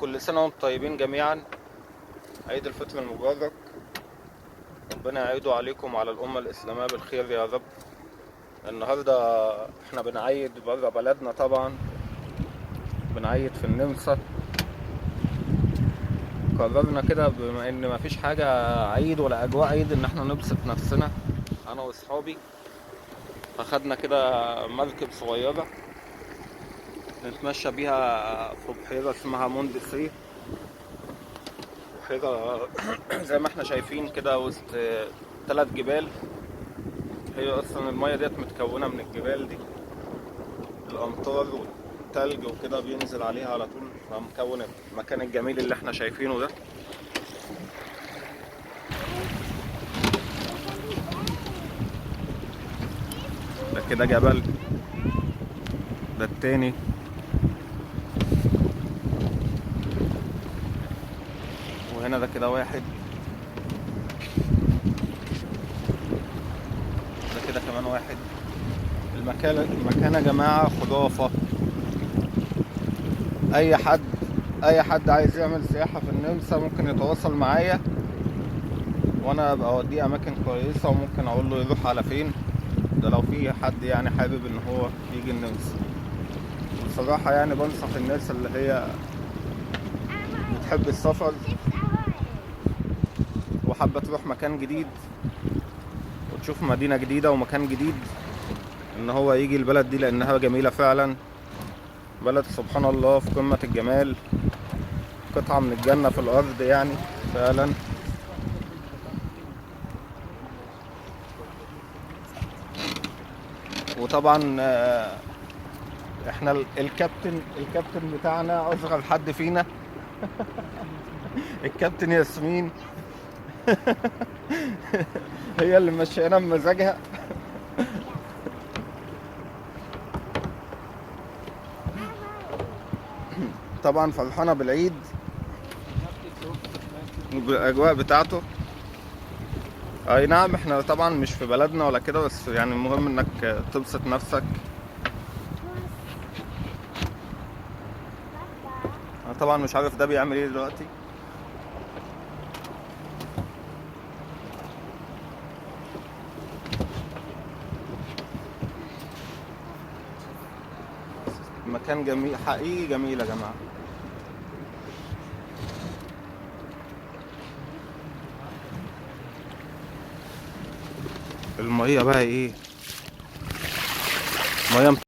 كل سنة وانتم طيبين جميعا. عيد الفطر المبارك، ربنا يعيده عليكم وعلى الأمة الإسلامية بالخير يا رب. النهاردة احنا بنعيد برا بلدنا، طبعا بنعيد في النمسا. قررنا كده بما ان مفيش حاجة عيد ولا أجواء عيد ان احنا نبسط نفسنا أنا وأصحابي. فخدنا كده مركب صغيرة نتمشى بيها في بحيرة اسمها موند سي. بحيرة زي ما احنا شايفين كده وسط 3 جبال. هي اصلا المية ديت متكونة من الجبال دي، الامطار والتلج وكده بينزل عليها على طول، فمكون المكان الجميل اللي احنا شايفينه ده. ده كده جبل، ده التاني، وهنا ده كده واحد، ده كده كمان واحد. المكان يا جماعة خرافة. اي حد عايز يعمل سياحة في النمسا ممكن يتواصل معايا، وانا ابقى اوديه اماكن كويسة وممكن اقول له يروح على فين. ده لو في حد يعني حابب ان هو يجي النمسا. بصراحة يعني بنصح الناس اللي هي بتحب السفر وحابة تروح مكان جديد وتشوف مدينة جديدة ومكان جديد ان هو يجي البلد دي، لانها جميلة فعلا. بلد سبحان الله في قمة الجمال، قطعة من الجنة في الارض يعني فعلا. وطبعا احنا الكابتن بتاعنا اصغر حد فينا الكابتن ياسمين هي اللي مشينا بمزاجها. طبعا فرحانة بالعيد وبالاجواء بتاعته. اي نعم، احنا طبعا مش في بلدنا ولا كده، بس يعني المهم انك تبسط نفسك. انا طبعا مش عارف ده بيعمل ايه دلوقتي. المكان جميل حقيقي، جميل يا جماعة. المية بقى ايه، مية